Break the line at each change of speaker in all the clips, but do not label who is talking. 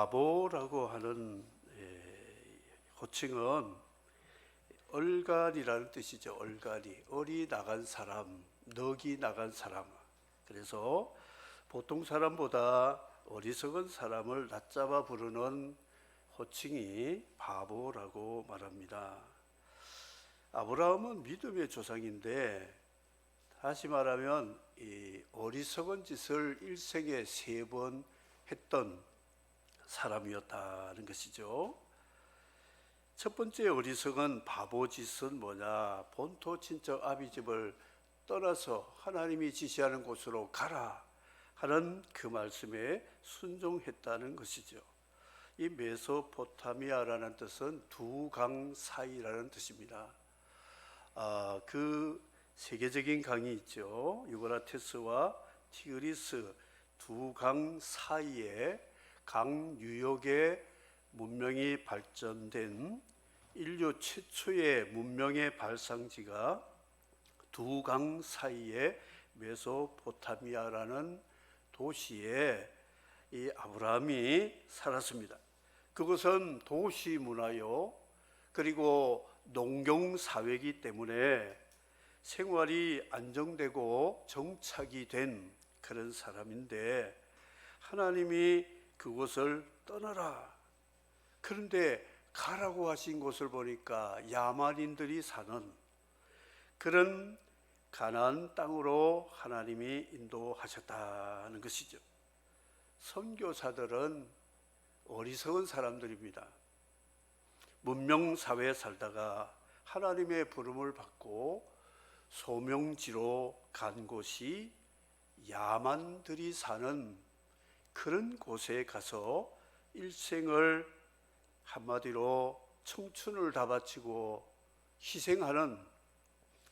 바보라고 하는 호칭은 얼간이라는 뜻이죠. 얼간이, 얼이 나간 사람, 넋이 나간 사람. 그래서 보통 사람보다 어리석은 사람을 낮잡아 부르는 호칭이 바보라고 말합니다. 아브라함은 믿음의 조상인데, 다시 말하면 이 어리석은 짓을 일생에 3번 했던 사람이었다는 것이죠. 첫 번째 어리석은 바보 짓은 뭐냐? 본토 친척 아비집을 떠나서 하나님이 지시하는 곳으로 가라 하는 그 말씀에 순종했다는 것이죠. 이 메소포타미아라는 뜻은 두 강 사이라는 뜻입니다. 그 세계적인 강이 있죠. 유브라테스와 티그리스 두 강 사이에 강 유역의 문명이 발전된 인류 최초의 문명의 발상지가 두 강 사이의 메소포타미아라는 도시에 이 아브라함이 살았습니다. 그것은 도시 문화요, 그리고 농경 사회이기 때문에 생활이 안정되고 정착이 된 그런 사람인데, 하나님이 그곳을 떠나라, 그런데 가라고 하신 곳을 보니까 야만인들이 사는 그런 가나안 땅으로 하나님이 인도하셨다는 것이죠. 선교사들은 어리석은 사람들입니다. 문명사회에 살다가 하나님의 부름을 받고 소명지로 간 곳이 야만들이 사는 그런 곳에 가서 일생을 한마디로 청춘을 다 바치고 희생하는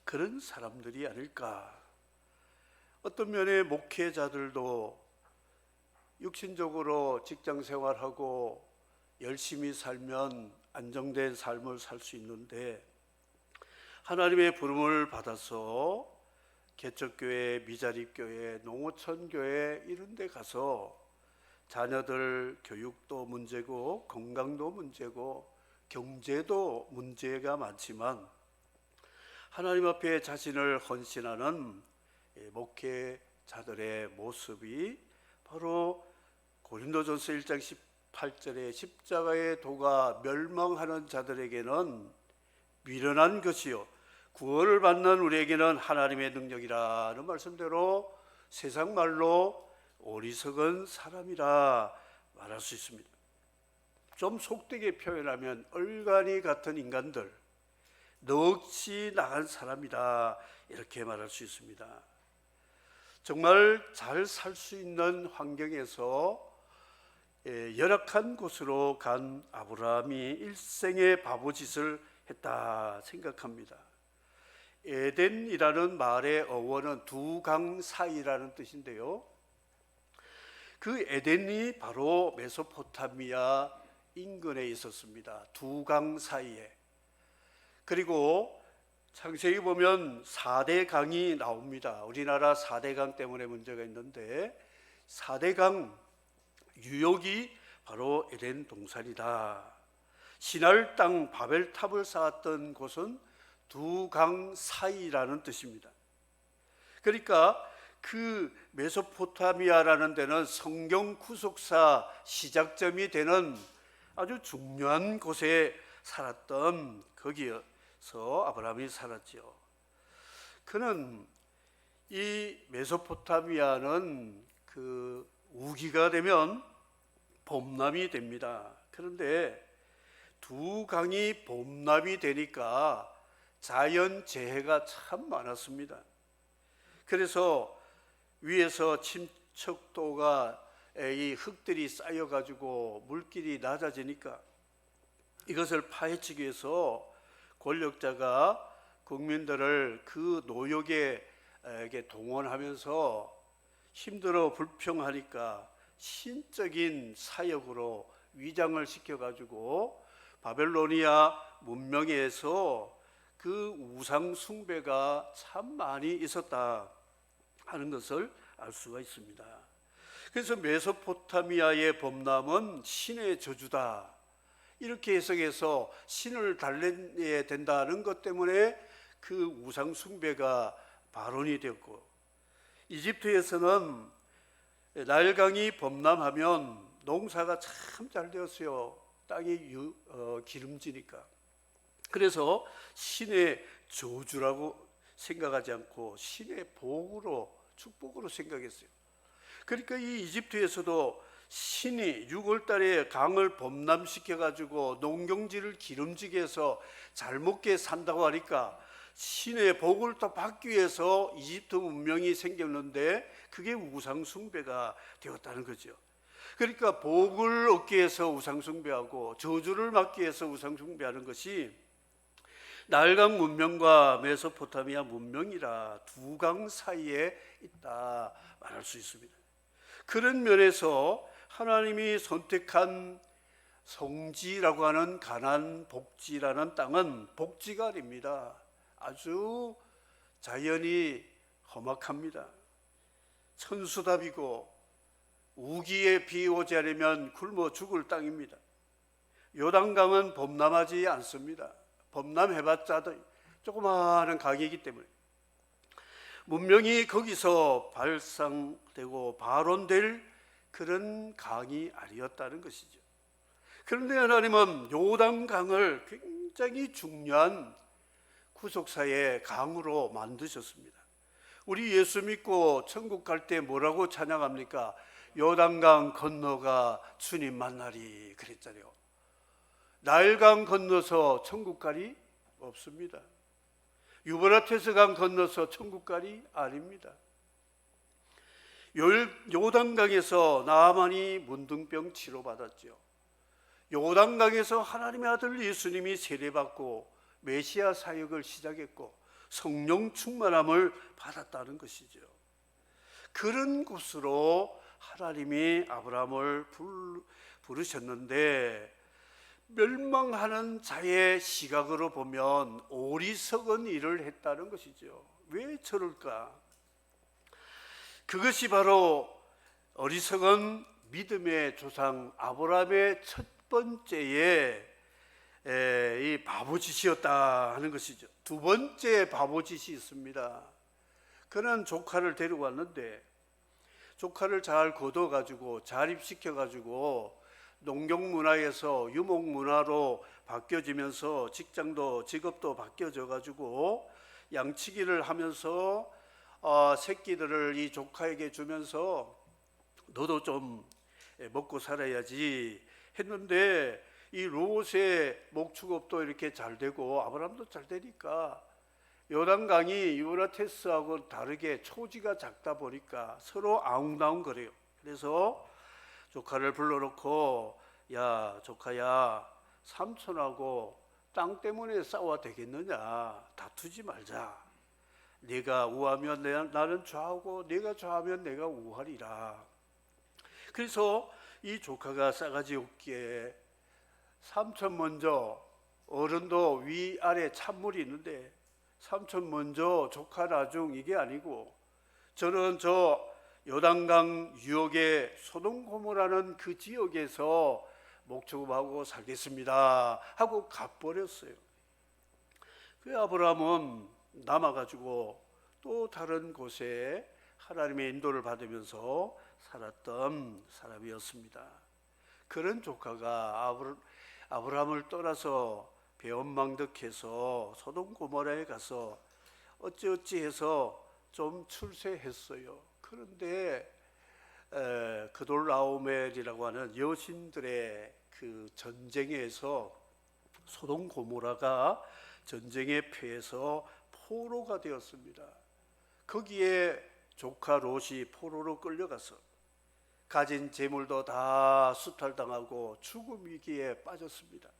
그런 사람들이 아닐까. 어떤 면에 목회자들도 육신적으로 직장 생활하고 열심히 살면 안정된 삶을 살 수 있는데, 하나님의 부름을 받아서 개척교회, 미자립교회, 농어촌교회 이런 데 가서 자녀들 교육도 문제고 건강도 문제고 경제도 문제가 많지만 하나님 앞에 자신을 헌신하는 목회자들의 모습이 바로 고린도전서 1장 18절에 십자가의 도가 멸망하는 자들에게는 미련한 것이요 구원을 받는 우리에게는 하나님의 능력이라는 말씀대로 세상 말로 어리석은 사람이라 말할 수 있습니다. 좀 속되게 표현하면 얼간이 같은 인간들, 넋이 나간 사람이다, 이렇게 말할 수 있습니다. 정말 잘 살 수 있는 환경에서 열악한 곳으로 간 아브라함이 일생의 바보짓을 했다 생각합니다. 에덴이라는 말의 어원은 두 강 사이라는 뜻인데요, 그 에덴이 바로 메소포타미아 인근에 있었습니다. 두 강 사이에. 그리고 창세기 보면 4대 강이 나옵니다. 우리나라 4대 강 때문에 문제가 있는데 4대 강 유역이 바로 에덴 동산이다. 신할 땅 바벨탑을 쌓았던 곳은 두 강 사이라는 뜻입니다. 그러니까 그 메소포타미아라는 데는 성경 구속사 시작점이 되는 아주 중요한 곳에 살았던, 거기에서 아브라함이 살았죠. 그는 이 메소포타미아는 그 우기가 되면 봄남이 됩니다. 그런데 두 강이 봄남이 되니까 자연재해가 참 많았습니다. 그래서 위에서 침척도가 이 흙들이 쌓여가지고 물길이 낮아지니까 이것을 파헤치기 위해서 권력자가 국민들을 그 노역에 동원하면서 힘들어 불평하니까 신적인 사역으로 위장을 시켜가지고 바벨로니아 문명에서 그 우상 숭배가 참 많이 있었다 하는 것을 알 수가 있습니다. 그래서 메소포타미아의 범람은 신의 저주다, 이렇게 해석해서 신을 달래야 된다는 것 때문에 그 우상 숭배가 발언이 되었고, 이집트에서는 나일강이 범람하면 농사가 참 잘 되었어요. 땅이 기름지니까. 그래서 신의 저주라고 생각하지 않고 신의 복으로, 축복으로 생각했어요. 그러니까 이 이집트에서도 신이 6월 달에 강을 범람시켜 가지고 농경지를 기름지게 해서 잘 먹게 산다고 하니까 신의 복을 또 받기 위해서 이집트 문명이 생겼는데 그게 우상 숭배가 되었다는 거죠. 그러니까 복을 얻기 위해서 우상 숭배하고 저주를 막기 위해서 우상 숭배하는 것이 나일강 문명과 메소포타미아 문명이라 두 강 사이에 있다 말할 수 있습니다. 그런 면에서 하나님이 선택한 성지라고 하는 가나안 복지라는 땅은 복지가 아닙니다. 아주 자연이 험악합니다. 천수답이고 우기에 비 오지 않으면 굶어 죽을 땅입니다. 요단강은 범람하지 않습니다. 범람해봤자 조그마한 강이기 때문에 문명이 거기서 발상되고 발원될 그런 강이 아니었다는 것이죠. 그런데 하나님은 요단강을 굉장히 중요한 구속사의 강으로 만드셨습니다. 우리 예수 믿고 천국 갈 때 뭐라고 찬양합니까? 요단강 건너가 주님 만나리 그랬잖아요. 나일강 건너서 천국 가리 없습니다. 유브라테스 강 건너서 천국 가리 아닙니다. 요단강에서 나아만이 문둥병 치료받았죠. 요단강에서 하나님의 아들 예수님이 세례받고 메시아 사역을 시작했고 성령 충만함을 받았다는 것이죠. 그런 곳으로 하나님이 아브라함을 부르셨는데 멸망하는 자의 시각으로 보면 어리석은 일을 했다는 것이죠. 왜 저럴까? 그것이 바로 어리석은 믿음의 조상 아브라함의 첫 번째의 이 바보짓이었다 하는 것이죠. 두 번째 바보짓이 있습니다. 그는 조카를 데리고 왔는데 조카를 잘 거둬가지고 자립시켜가지고 농경문화에서 유목문화로 바뀌어지면서 직업도 바뀌어져가지고 양치기를 하면서 새끼들을 이 조카에게 주면서 너도 좀 먹고 살아야지 했는데 이 롯의 목축업도 이렇게 잘 되고 아브라함도 잘 되니까 요단강이 유브라테스하고 다르게 초지가 작다 보니까 서로 아웅다웅거려요. 그래서 조카를 불러놓고 야 조카야, 삼촌하고 땅 때문에 싸워야 되겠느냐, 다투지 말자. 네가 우하면 나는 좌하고 네가 좌하면 내가 우하리라. 그래서 이 조카가 싸가지 없기에 삼촌 먼저, 어른도 위아래 찬물이 있는데 삼촌 먼저 조카 나중 이게 아니고 저는 저 요단강 유역의 소돔고모라는 그 지역에서 목축업하고 살겠습니다 하고 가버렸어요. 그 아브라함은 남아가지고 또 다른 곳에 하나님의 인도를 받으면서 살았던 사람이었습니다. 그런 조카가 아브라함을 떠나서 배은망덕해서 소돔고모라에 가서 어찌어찌해서 좀 출세했어요. 그런데 그돌라오멜이라고 하는 여신들의 그 전쟁에서 소돔고모라가 전쟁에 패해서 포로가 되었습니다. 거기에 조카 롯이 포로로 끌려가서 가진 재물도 다 수탈당하고 죽음 위기에 빠졌습니다.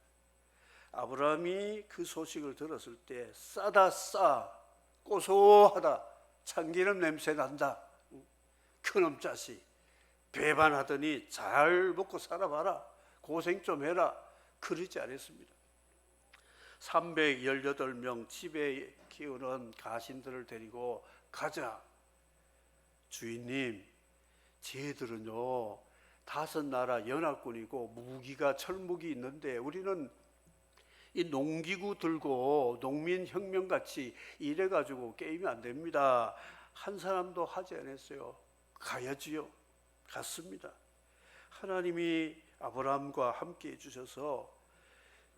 아브라함이 그 소식을 들었을 때 싸다 싸, 고소하다, 참기름 냄새 난다, 그놈 자식 배반하더니 잘 먹고 살아봐라, 고생 좀 해라, 그러지 않았습니다. 318명 집에 키우는 가신들을 데리고 가자. 주인님, 쟤들은요 5나라 연합군이고 무기가 철무기 있는데 우리는 이 농기구 들고 농민혁명같이 이래가지고 게임이 안 됩니다. 한 사람도 하지 않았어요. 가야지요. 갔습니다. 하나님이 아브라함과 함께 해주셔서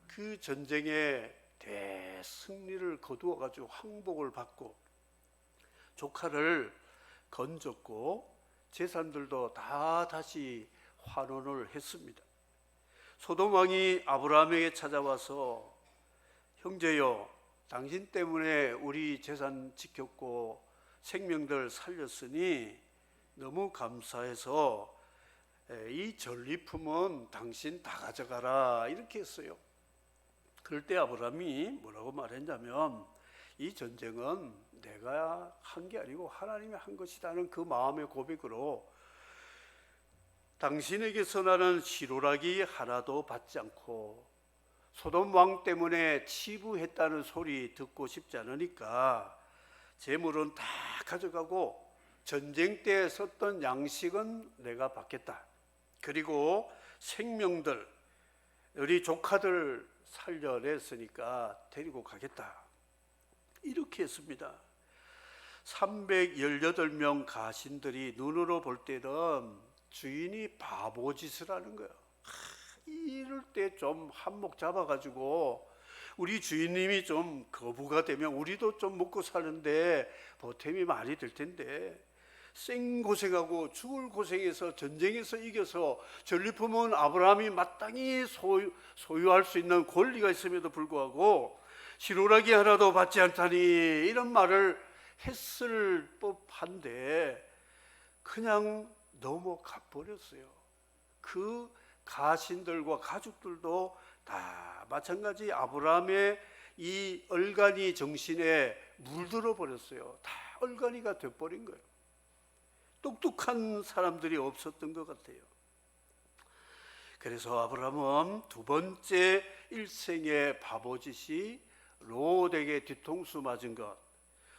그 전쟁에 대승리를 거두어가지고 항복을 받고 조카를 건졌고 재산들도 다 다시 환원을 했습니다. 소돔 왕이 아브라함에게 찾아와서 형제여, 당신 때문에 우리 재산 지켰고 생명들 살렸으니 너무 감사해서 이 전리품은 당신 다 가져가라 이렇게 했어요. 그럴 때 아브라함이 뭐라고 말했냐면 이 전쟁은 내가 한 게 아니고 하나님이 한 것이라는 그 마음의 고백으로 당신에게서 나는 시로락이 하나도 받지 않고 소돔 왕 때문에 치부했다는 소리 듣고 싶지 않으니까 재물은 다 가져가고 전쟁 때 썼던 양식은 내가 받겠다. 그리고 생명들 우리 조카들 살려냈으니까 데리고 가겠다. 이렇게 했습니다. 318명 가신들이 눈으로 볼 때는 주인이 바보짓을 하는 거예요. 이럴 때 좀 한몫 잡아가지고 우리 주인님이 좀 거부가 되면 우리도 좀 먹고 사는데 보탬이 많이 될 텐데 생고생하고 죽을 고생해서 전쟁에서 이겨서 전리품은 아브라함이 마땅히 소유할 수 있는 권리가 있음에도 불구하고 시로락이 하나도 받지 않다니 이런 말을 했을 법한데 그냥 넘어가 버렸어요. 그 가신들과 가족들도 다 마찬가지 아브라함의 이 얼간이 정신에 물들어 버렸어요. 다 얼간이가 돼버린 거예요. 똑똑한 사람들이 없었던 것 같아요. 그래서 아브라함은 두 번째 일생의 바보짓이 롯에게 뒤통수 맞은 것,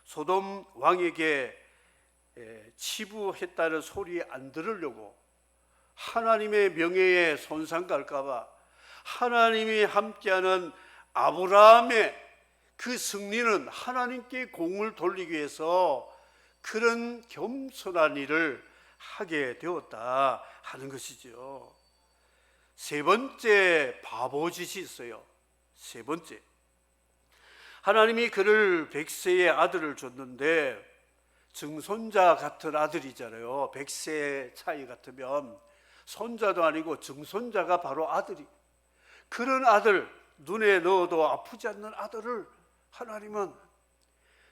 소돔 왕에게 치부했다는 소리 안 들으려고 하나님의 명예에 손상 갈까봐 하나님이 함께하는 아브라함의 그 승리는 하나님께 공을 돌리기 위해서 그런 겸손한 일을 하게 되었다 하는 것이죠. 세 번째 바보짓이 있어요. 세 번째, 하나님이 그를 100세의 아들을 줬는데 증손자 같은 아들이잖아요. 100세 차이 같으면 손자도 아니고 증손자가 바로 아들이, 그런 아들, 눈에 넣어도 아프지 않는 아들을 하나님은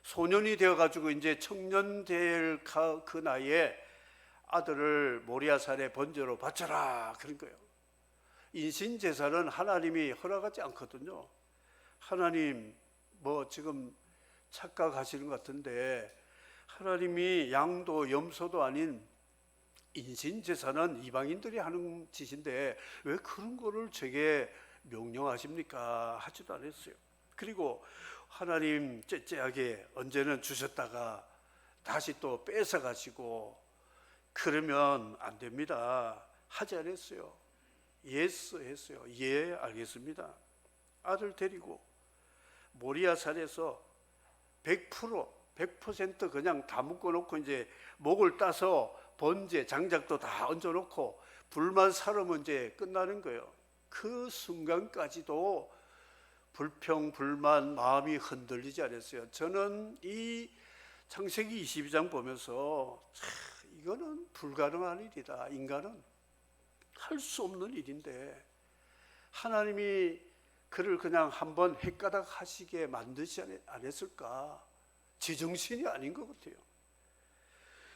소년이 되어가지고 이제 청년 될 그 나이에 아들을 모리아산에 번제로 바쳐라 그런 거예요. 인신제사는 하나님이 허락하지 않거든요. 하나님 뭐 지금 착각하시는 것 같은데 하나님이 양도 염소도 아닌 인신제사는 이방인들이 하는 짓인데 왜 그런 거를 제게 명령하십니까? 하지도 않았어요. 그리고 하나님 째째하게 언제는 주셨다가 다시 또 뺏어 가시고 그러면 안 됩니다. 하지 않았어요. 예스 했어요. 예, 알겠습니다. 아들 데리고 모리아산에서 100% 그냥 다 묶어놓고 이제 목을 따서 번제 장작도 다 얹어놓고 불만 사르면 이제 끝나는 거예요. 그 순간까지도 불평, 불만, 마음이 흔들리지 않았어요. 저는 이 창세기 22장 보면서 이거는 불가능한 일이다. 인간은 할 수 없는 일인데 하나님이 그를 그냥 한번 헷가닥 하시게 만드지 않았을까? 제정신이 아닌 것 같아요.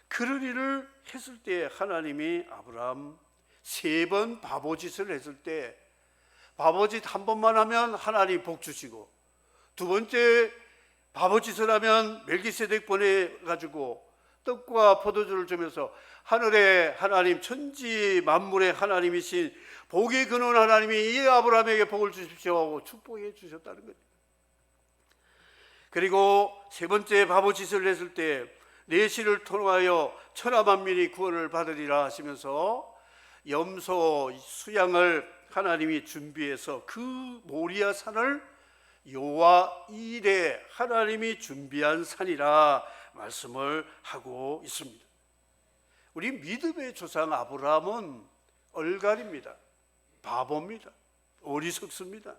그런 일을 했을 때 하나님이 아브라함 3번 바보짓을 했을 때 바보짓 한 번만 하면 하나님 복 주시고 두 번째 바보짓을 하면 멜기세덱 보내가지고 떡과 포도주를 주면서 하늘의 하나님 천지 만물의 하나님이신 복의 근원 하나님이 이 아브라함에게 복을 주십시오 하고 축복해 주셨다는 거예요. 그리고 세 번째 바보짓을 했을 때 내시를 통하여 천하 만민이 구원을 받으리라 하시면서 염소 수양을 하나님이 준비해서 그 모리아 산을 여호와 이레 하나님이 준비한 산이라 말씀을 하고 있습니다. 우리 믿음의 조상 아브라함은 얼갈입니다. 바보입니다. 어리석습니다.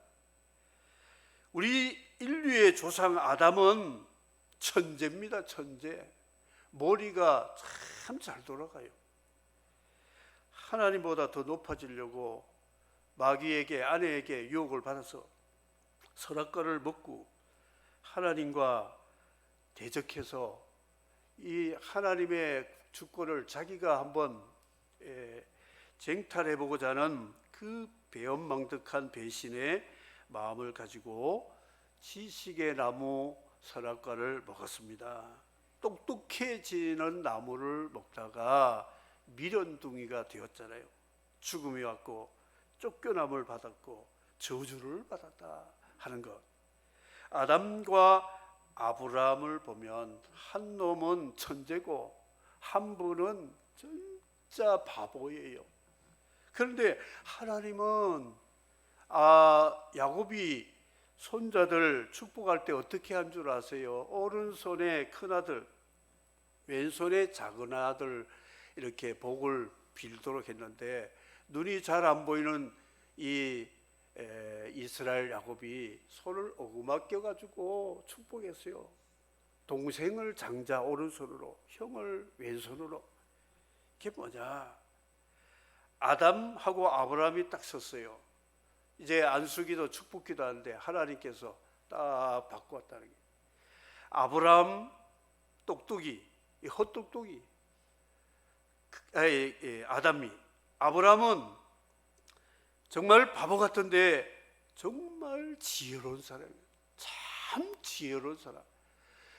우리 인류의 조상 아담은 천재입니다. 천재. 머리가 참 잘 돌아가요. 하나님보다 더 높아지려고 마귀에게, 아내에게 유혹을 받아서 선악과를 먹고 하나님과 대적해서 이 하나님의 주권을 자기가 한번 쟁탈해보고자 하는 그 배은망덕한 배신의 마음을 가지고 지식의 나무 선악과를 먹었습니다. 똑똑해지는 나무를 먹다가 미련둥이가 되었잖아요. 죽음이 왔고 쫓겨남을 받았고 저주를 받았다 하는 것. 아담과 아브라함을 보면 한 놈은 천재고 한 분은 진짜 바보예요. 그런데 하나님은 야곱이 손자들 축복할 때 어떻게 한 줄 아세요? 오른손에 큰아들, 왼손에 작은아들 이렇게 복을 빌도록 했는데 눈이 잘 안 보이는 이 이스라엘 야곱이 손을 어루만겨 가지고 축복했어요. 동생을 장자 오른손으로, 형을 왼손으로. 이게 뭐냐? 아담하고 아브라함이 딱 섰어요. 이제 안수기도 축복기도 하는데 하나님께서 딱 바꾸었다는 게. 아브라함 똑똑이, 헛똑똑이, 아담이. 아브라함은 정말 바보 같은데 정말 지혜로운 사람이에요. 참 지혜로운 사람.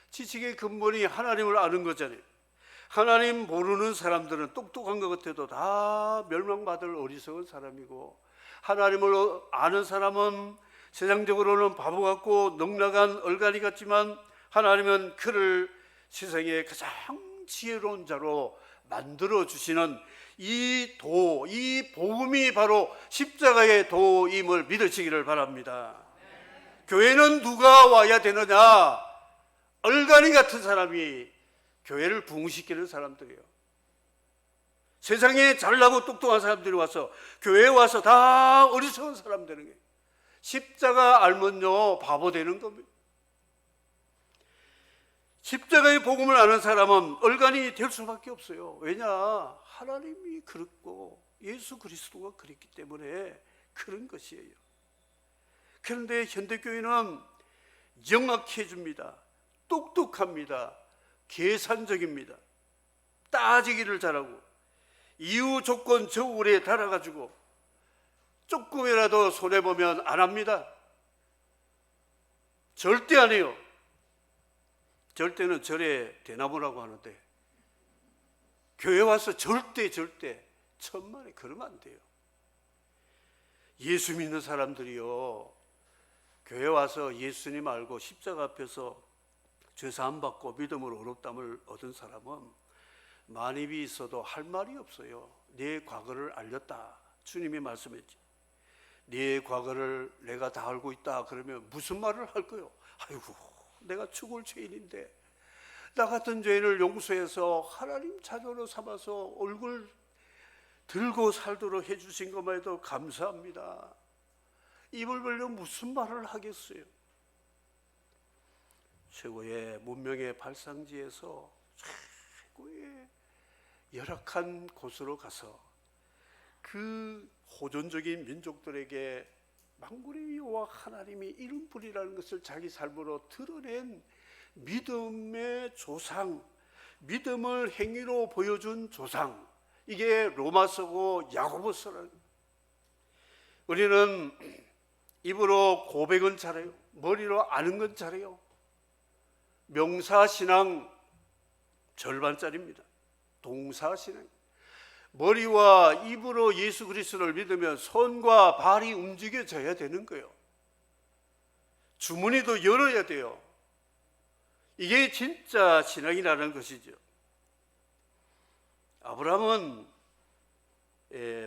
지식의 근본이 하나님을 아는 거잖아요. 하나님 모르는 사람들은 똑똑한 것 같아도 다 멸망받을 어리석은 사람이고, 하나님을 아는 사람은 세상적으로는 바보 같고 넉넉한 얼간이 같지만 하나님은 그를 세상의 가장 지혜로운 자로 만들어 주시는 이 복음이 바로 십자가의 도임을 믿으시기를 바랍니다. 교회는 누가 와야 되느냐? 얼간이 같은 사람이 교회를 부흥시키는 사람들이에요. 세상에 잘나고 똑똑한 사람들이 와서 교회에 와서 다 어리석은 사람 되는 거예요. 십자가 알면요 바보 되는 겁니다. 십자가의 복음을 아는 사람은 얼간이 될 수밖에 없어요. 왜냐? 하나님이 그렇고 예수 그리스도가 그랬기 때문에 그런 것이에요. 그런데 현대교회는 영악해집니다. 똑똑합니다. 계산적입니다. 따지기를 잘하고 이유 조건 저울에 달아가지고 조금이라도 손해보면 안 합니다. 절대 안 해요. 절대는 절에 대나무라고 하는데 교회 와서 절대 천만에 그러면 안 돼요. 예수 믿는 사람들이요, 교회 와서 예수님 알고 십자가 앞에서 죄사함 받고 믿음으로 의롭다함을 얻은 사람은 만입이 있어도 할 말이 없어요. 내 과거를 알렸다. 주님이 말씀했지. 네 과거를 내가 다 알고 있다. 그러면 무슨 말을 할 거요? 아이고, 내가 죽을 죄인인데 나 같은 죄인을 용서해서 하나님 자녀로 삼아서 얼굴 들고 살도록 해주신 것만 해도 감사합니다. 입을 벌려 무슨 말을 하겠어요? 최고의 문명의 발상지에서 최고의 열악한 곳으로 가서 그 호전적인 민족들에게 만군의 여호와 하나님이 이런 분이라는 것을 자기 삶으로 드러낸 믿음의 조상, 믿음을 행위로 보여준 조상, 이게 로마서고 야고보서라는. 우리는 입으로 고백은 잘해요. 머리로 아는 건 잘해요. 명사신앙 절반짜리입니다. 동사신앙. 머리와 입으로 예수 그리스도를 믿으면 손과 발이 움직여져야 되는 거예요. 주머니도 열어야 돼요. 이게 진짜 신앙이라는 것이죠. 아브라함은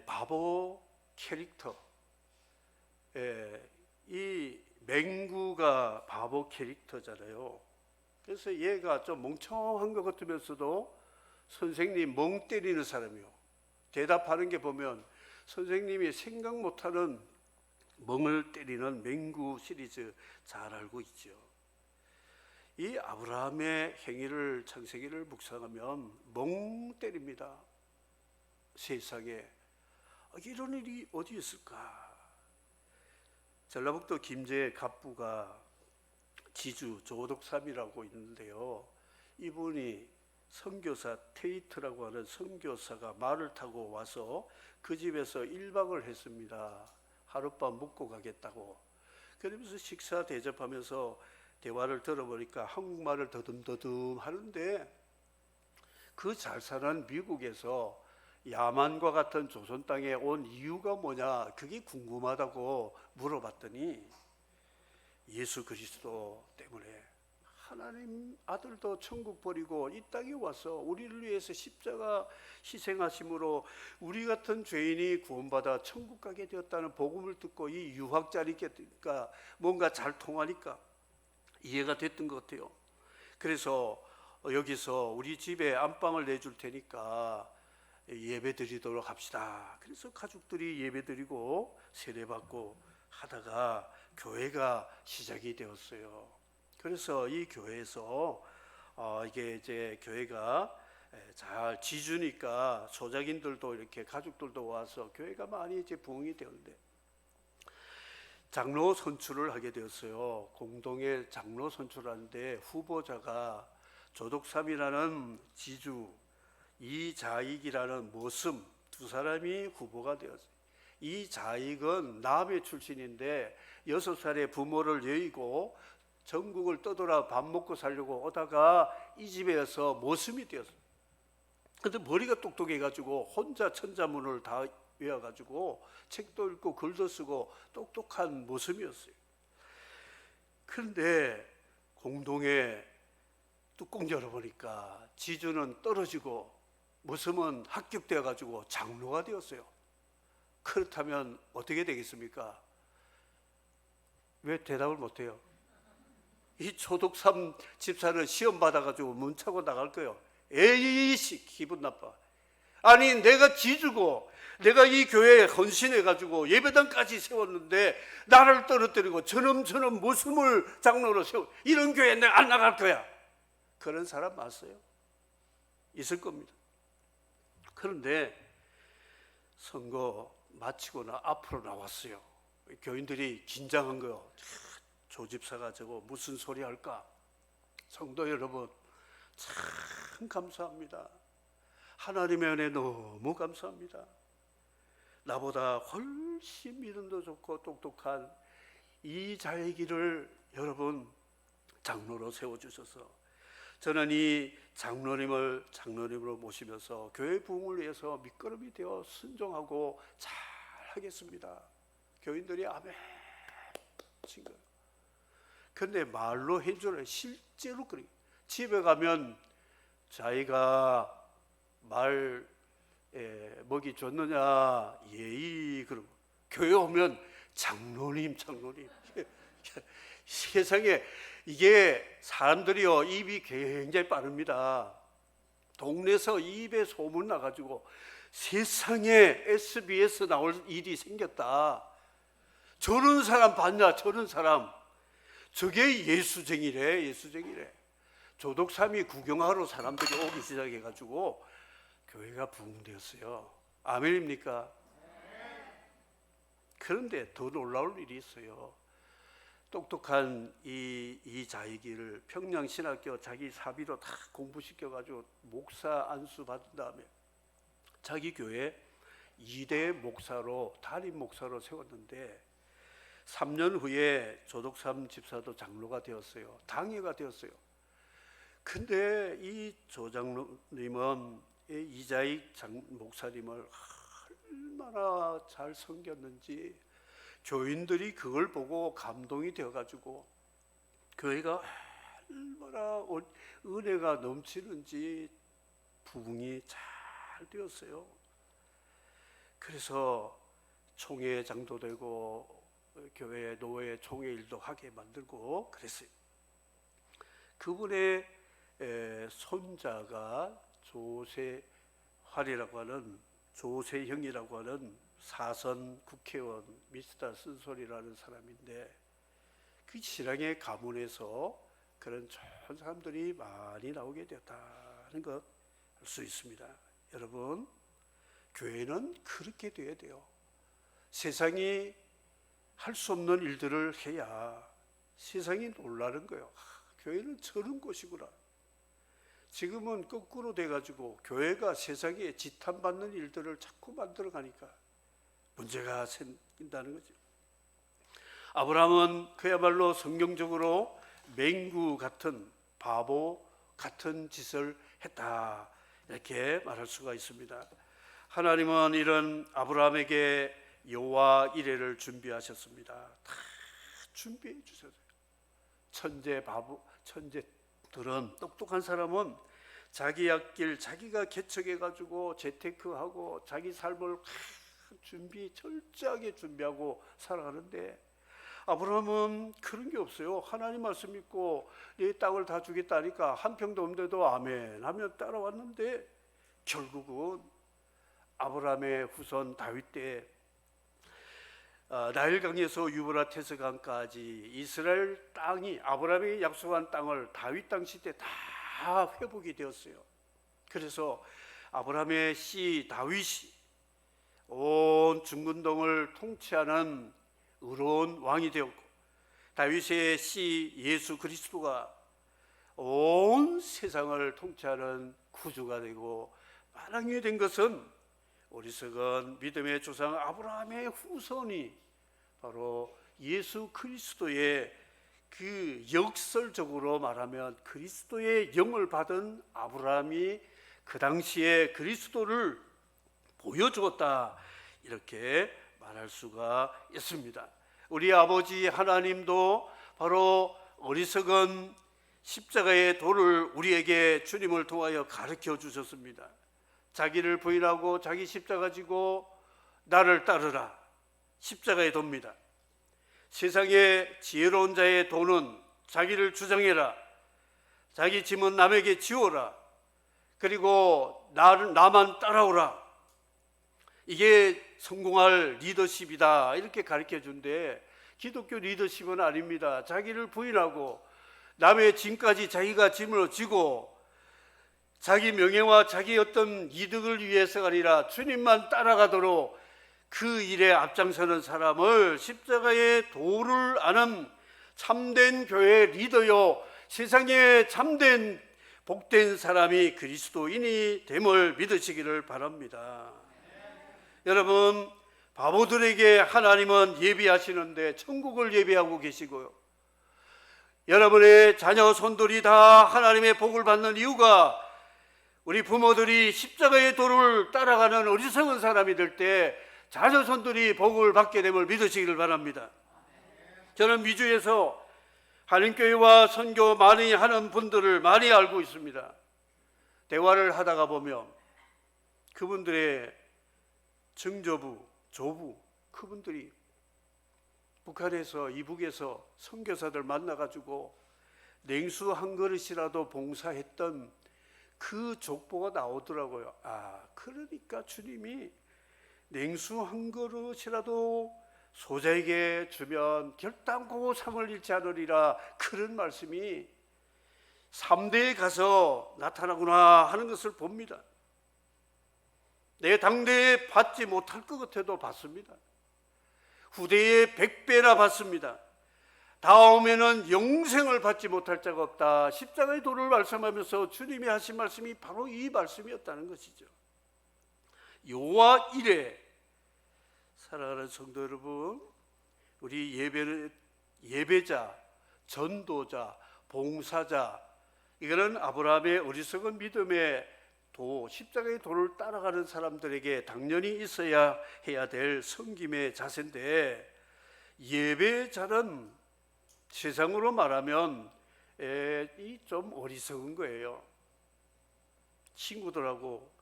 바보 캐릭터, 이 맹구가 바보 캐릭터잖아요. 그래서 얘가 좀 멍청한 것 같으면서도 선생님 멍 때리는 사람이요. 대답하는 게 보면 선생님이 생각 못하는 멍을 때리는 맹구 시리즈 잘 알고 있죠. 이 아브라함의 행위를, 창세기를 묵상하면 멍 때립니다. 세상에 이런 일이 어디 있을까? 전라북도 김제 갑부가 지주 조덕삼이라고 있는데요. 이분이 선교사 테이트라고 하는 선교사가 말을 타고 와서 그 집에서 1박을 했습니다. 하룻밤 묵고 가겠다고. 그러면서 식사 대접하면서 대화를 들어보니까 한국말을 더듬더듬 하는데 그 잘 사는 미국에서 야만과 같은 조선 땅에 온 이유가 뭐냐, 그게 궁금하다고 물어봤더니 예수 그리스도 때문에 하나님 아들도 천국 버리고 이 땅에 와서 우리를 위해서 십자가 희생하심으로 우리 같은 죄인이 구원받아 천국 가게 되었다는 복음을 듣고 이 유학자니까 뭔가 잘 통하니까 이해가 됐던 것 같아요. 그래서 여기서 우리 집에 안방을 내줄 테니까 예배 드리도록 합시다. 그래서 가족들이 예배 드리고 세례받고 하다가 교회가 시작이 되었어요. 그래서 이 교회에서 이게 이제 교회가 잘 지주니까 소작인들도 이렇게 가족들도 와서 교회가 많이 이제 부흥이 되었는데 장로 선출을 하게 되었어요. 공동의 장로 선출하는데 후보자가 조덕삼이라는 지주, 이자익이라는 모슴 두 사람이 후보가 되었어요. 이자익은 남해 출신인데 6살에 부모를 여의고 전국을 떠돌아 밥 먹고 살려고 오다가 이 집에서 모슴이 되었어요. 근데 머리가 똑똑해가지고 혼자 천자문을 다 외워가지고 책도 읽고 글도 쓰고 똑똑한 모습이었어요. 그런데 공동에 뚜껑 열어보니까 지주는 떨어지고 모습은 합격되어가지고 장로가 되었어요. 그렇다면 어떻게 되겠습니까? 왜 대답을 못해요? 이 조덕삼 집사는 시험 받아가지고 문 차고 나갈 거예요. 에이씨, 기분 나빠. 아니 내가 지주고 내가 이 교회에 헌신해가지고 예배당까지 세웠는데 나를 떨어뜨리고 저놈 모습을 장로로 세워, 이런 교회에 내가 안 나갈 거야. 그런 사람 맞어요? 있을 겁니다. 그런데 선거 마치고 앞으로 나왔어요. 교인들이 긴장한 거요. 조 집사가 저거 무슨 소리 할까? 성도 여러분, 참 감사합니다. 하나님의 은혜 너무 감사합니다. 나보다 훨씬 믿음도 좋고 똑똑한 이 자의 길을 여러분 장로로 세워주셔서 저는 이 장로님으로 모시면서 교회 부흥을 위해서 밑거름이 되어 순종하고 잘 하겠습니다. 교인들이 아멘 친 거예요. 그런데 말로 해주는 실제로 그래요. 집에 가면 자기가 말 먹이 줬느냐 예의 그러고 교회 오면 장로님 세상에 이게 사람들이요 입이 굉장히 빠릅니다. 동네에서 입에 소문 나가지고 세상에 SBS 나올 일이 생겼다. 저런 사람 봤냐 저런 사람. 저게 예수쟁이래. 조덕삼이 구경하러 사람들이 오기 시작해가지고 교회가 부흥되었어요. 아멘입니까? 그런데 더 놀라울 일이 있어요. 똑똑한 이 자이기를 평양신학교 자기 사비로 다 공부시켜가지고 목사 안수 받은 다음에 자기 교회 2대 목사로 담임 목사로 세웠는데 3년 후에 조덕삼 집사도 장로가 되었어요. 당회가 되었어요. 근데 이 조장로님은 이자익 목사님을 얼마나 잘 섬겼는지 교인들이 그걸 보고 감동이 되어가지고 교회가 얼마나 은혜가 넘치는지 부흥이 잘 되었어요. 그래서 총회장도 되고 교회 노회 총회 일도 하게 만들고 그랬어요. 그분의 손자가 조세환이라고 하는, 조세형이라고 하는 사선 국회의원, 미스터 쓴소리라는 사람인데, 그 신앙의 가문에서 그런 좋은 사람들이 많이 나오게 되었다는 것 알 수 있습니다. 여러분, 교회는 그렇게 돼야 돼요. 세상이 할 수 없는 일들을 해야 세상이 놀라는 거예요. 교회는 저런 곳이구나. 지금은 거꾸로 돼가지고 교회가 세상에 지탄받는 일들을 자꾸 만들어가니까 문제가 생긴다는 거죠. 아브라함은 그야말로 성경적으로 맹구 같은, 바보 같은 짓을 했다, 이렇게 말할 수가 있습니다. 하나님은 이런 아브라함에게 여호와 이레를 준비하셨습니다. 다 준비해 주셨어요. 천재들은, 똑똑한 사람은 자기 앞길 자기가 개척해가지고 재테크하고 자기 삶을 철저하게 준비하고 살아가는데, 아브라함은 그런 게 없어요. 하나님 말씀 믿고 내 땅을 다 주겠다니까 한 평도 없는데도 아멘 하며 따라왔는데, 결국은 아브라함의 후손 다윗 때 나일강에서 유브라테스 강까지 이스라엘 땅이, 아브라함이 약속한 땅을 다윗 땅 시대 다 회복이 되었어요. 그래서 아브라함의 씨 다윗이 온 중근동을 통치하는 의로운 왕이 되었고, 다윗의 씨 예수 그리스도가 온 세상을 통치하는 구주가 되고 만왕이 된 것은 어리석은 믿음의 조상 아브라함의 후손이 바로 예수 그리스도의, 그 역설적으로 말하면 그리스도의 영을 받은 아브라함이 그 당시에 그리스도를 보여주었다, 이렇게 말할 수가 있습니다. 우리 아버지 하나님도 바로 어리석은 십자가의 도를 우리에게 주님을 통하여 가르쳐 주셨습니다. 자기를 부인하고 자기 십자가 지고 나를 따르라, 십자가의 도입니다. 세상의 지혜로운 자의 도는 자기를 주장해라, 자기 짐은 남에게 지워라, 그리고 나만 따라오라, 이게 성공할 리더십이다, 이렇게 가르쳐 준데, 기독교 리더십은 아닙니다. 자기를 부인하고 남의 짐까지 자기가 짐을 지고 자기 명예와 자기 어떤 이득을 위해서가 아니라 주님만 따라가도록 그 일에 앞장서는 사람을 십자가의 도를 아는 참된 교회 리더요, 세상에 참된 복된 사람이 그리스도인이 됨을 믿으시기를 바랍니다. 여러분, 바보들에게 하나님은 예비하시는데 천국을 예비하고 계시고요, 여러분의 자녀 손들이 다 하나님의 복을 받는 이유가 우리 부모들이 십자가의 도를 따라가는 어리석은 사람이 될 때 자녀 손들이 복을 받게 됨을 믿으시기를 바랍니다. 저는 미주에서 한인교회와 선교 많이 하는 분들을 많이 알고 있습니다. 대화를 하다가 보면 그분들의 증조부, 조부, 그분들이 북한에서, 이북에서 선교사들 만나가지고 냉수 한 그릇이라도 봉사했던 그 족보가 나오더라고요. 그러니까 주님이 냉수 한 그릇이라도 소자에게 주면 결단코 상을 잃지 않으리라, 그런 말씀이 3대에 가서 나타나구나 하는 것을 봅니다. 내 당대에 받지 못할 것 같아도 받습니다. 후대에 100배나 받습니다. 다음에는 영생을 받지 못할 자가 없다, 십자가의 도를 말씀하면서 주님이 하신 말씀이 바로 이 말씀이었다는 것이죠. 여호와 이레, 사랑하는 성도 여러분, 우리 예배자, 전도자, 봉사자, 이거는 아브라함의 어리석은 믿음의 도, 십자가의 도를 따라가는 사람들에게 당연히 있어야 해야 될 섬김의 자세인데, 예배자는 세상으로 말하면 좀 어리석은 거예요. 친구들하고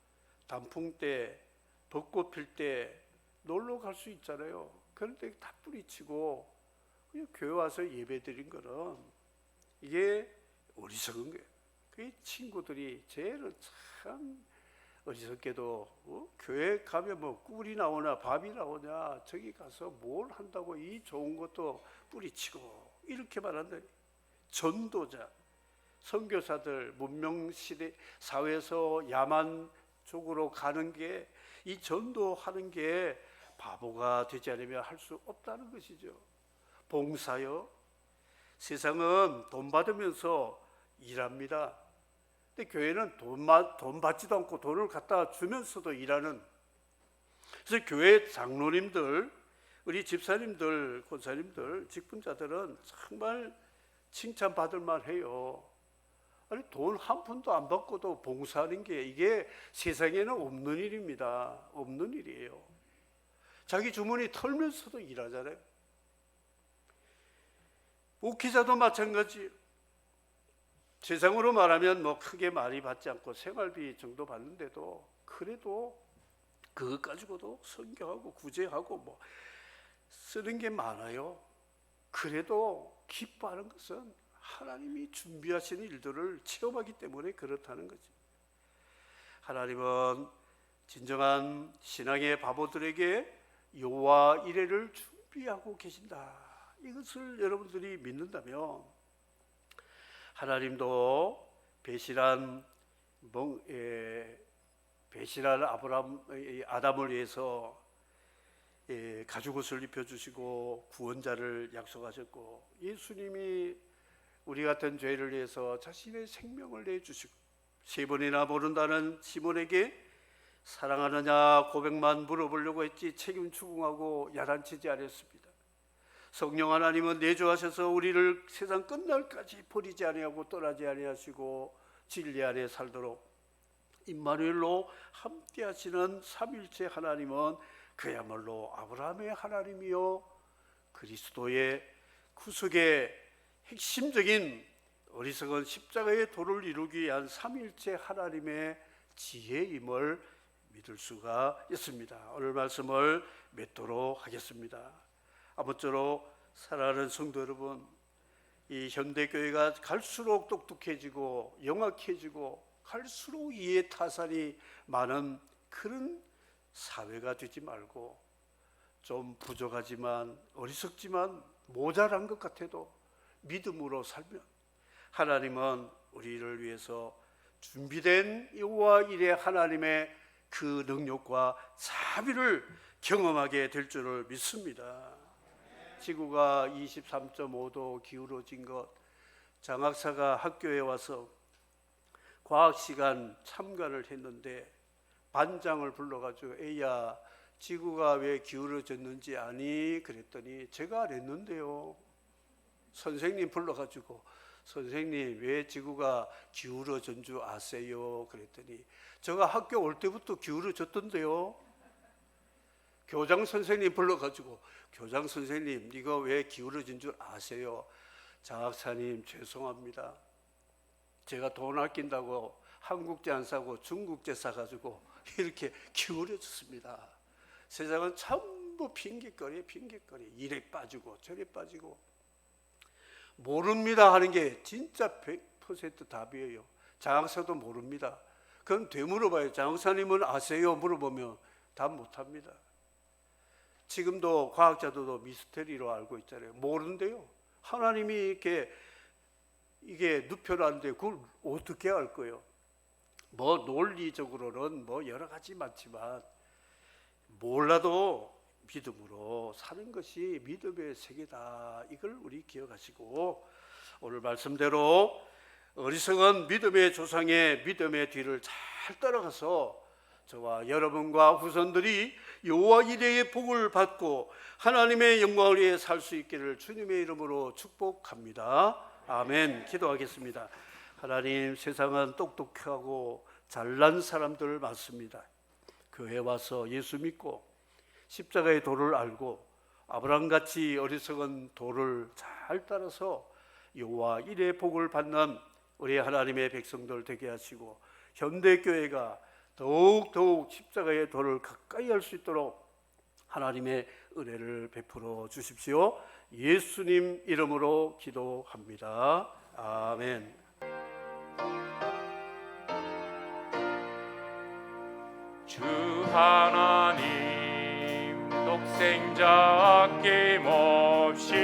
단풍 때, 벚꽃 필 때 놀러 갈 수 있잖아요. 그런데 다 뿌리치고 그냥 교회 와서 예배 드린 거는 이게 어리석은 거예요. 그 친구들이 제일 참 어리석게도 교회 가면 뭐 꿀이 나오나 밥이 나오냐, 저기 가서 뭘 한다고 이 좋은 것도 뿌리치고 이렇게 말한다. 전도자, 선교사들 문명시대 사회에서 야만 쪽으로 가는 게, 이 전도하는 게 바보가 되지 않으면 할 수 없다는 것이죠. 봉사요. 세상은 돈 받으면서 일합니다. 근데 교회는 돈 받지도 않고 돈을 갖다 주면서도 일하는. 그래서 교회 장로님들, 우리 집사님들, 권사님들, 직분자들은 정말 칭찬받을 만해요. 아니, 돈 한 푼도 안 받고도 봉사하는 게 이게 세상에는 없는 일입니다. 없는 일이에요. 자기 주머니 털면서도 일하잖아요. 목회자도 마찬가지. 세상으로 말하면 뭐 크게 많이 받지 않고 생활비 정도 받는데도 그래도 그것 가지고도 선교하고 구제하고 뭐 쓰는 게 많아요. 그래도 기뻐하는 것은 하나님이 준비하신 일들을 체험하기 때문에 그렇다는 거지. 하나님은 진정한 신앙의 바보들에게 여호와 이레를 준비하고 계신다. 이것을 여러분들이 믿는다면 하나님도 배신한 아담을 위해서 가죽옷을 입혀주시고 구원자를 약속하셨고, 예수님이 우리 같은 죄를 위해서 자신의 생명을 내주시고, 세 번이나 모른다는 시몬에게 사랑하느냐 고백만 물어보려고 했지 책임 추궁하고 야단치지 않았습니다. 성령 하나님은 내주하셔서 우리를 세상 끝날까지 버리지 아니하고 떠나지 아니하시고 진리 안에 살도록 임마누엘로 함께 하시는 삼위일체 하나님은 그야말로 아브라함의 하나님이요 그리스도의 구속의 핵심적인 어리석은 십자가의 도를 이루기 위한 삼위일체 하나님의 지혜임을 믿을 수가 있습니다. 오늘 말씀을 맺도록 하겠습니다. 아무쪼록 사랑하는 성도 여러분, 이 현대교회가 갈수록 똑똑해지고 영악해지고 갈수록 이해 타산이 많은 그런 사회가 되지 말고, 좀 부족하지만 어리석지만 모자란 것 같아도 믿음으로 살면 하나님은 우리를 위해서 준비된 여호와 이레 하나님의 그 능력과 자비를 경험하게 될 줄을 믿습니다. 지구가 23.5도 기울어진 것, 장학사가 학교에 와서 과학시간 참관을 했는데 반장을 불러가지고 에이야 지구가 왜 기울어졌는지 아니? 그랬더니 제가 안 했는데요. 선생님 불러가지고 선생님 왜 지구가 기울어진 줄 아세요? 그랬더니 제가 학교 올 때부터 기울어졌던데요. 교장 선생님 불러가지고 교장 선생님 이거 왜 기울어진 줄 아세요? 장학사님 죄송합니다. 제가 돈 아낀다고 한국제 안 사고 중국제 사가지고 이렇게 기울어졌습니다. 세상은 전부 핑계거리 이래 빠지고 저래 빠지고 모릅니다 하는 게 진짜 100% 답이에요. 장학사도 모릅니다. 그건 되물어봐요. 장학사님은 아세요? 물어보면 답 못합니다. 지금도 과학자들도 미스터리로 알고 있잖아요. 모르는데요. 하나님이 이게 눕혀놨는데 그걸 어떻게 알 거예요? 뭐 논리적으로는 뭐 여러 가지 많지만 몰라도 믿음으로 사는 것이 믿음의 세계다. 이걸 우리 기억하시고 오늘 말씀대로 어리석은 믿음의 조상의 믿음의 뒤를 잘 따라가서 저와 여러분과 후손들이 여호와 이레의 복을 받고 하나님의 영광을 위해 살 수 있기를 주님의 이름으로 축복합니다. 아멘. 기도하겠습니다. 하나님, 세상은 똑똑하고 잘난 사람들 많습니다. 교회 와서 예수 믿고 십자가의 도를 알고 아브라함같이 어리석은 도를 잘 따라서 여호와 이레의 복을 받는 우리 하나님의 백성들 되게 하시고 현대교회가 더욱 십자가의 도를 가까이 할 수 있도록 하나님의 은혜를 베풀어 주십시오. 예수님 이름으로 기도합니다. 아멘.
주 하나님 독생자 아낌없이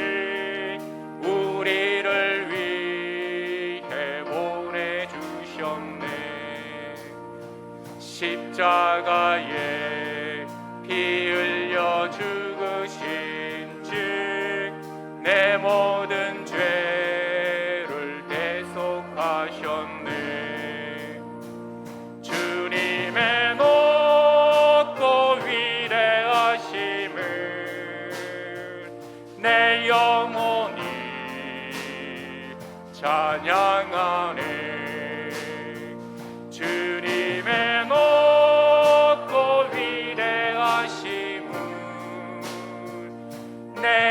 우리를 위해 보내주셨네. 십자가에 피 흘려 죽으신 즉 내 모든 죄를 대속하셨네. 주님의 높고 위대하심을 내 영혼이 찬양하네. 주님의 높고 위대하심을 내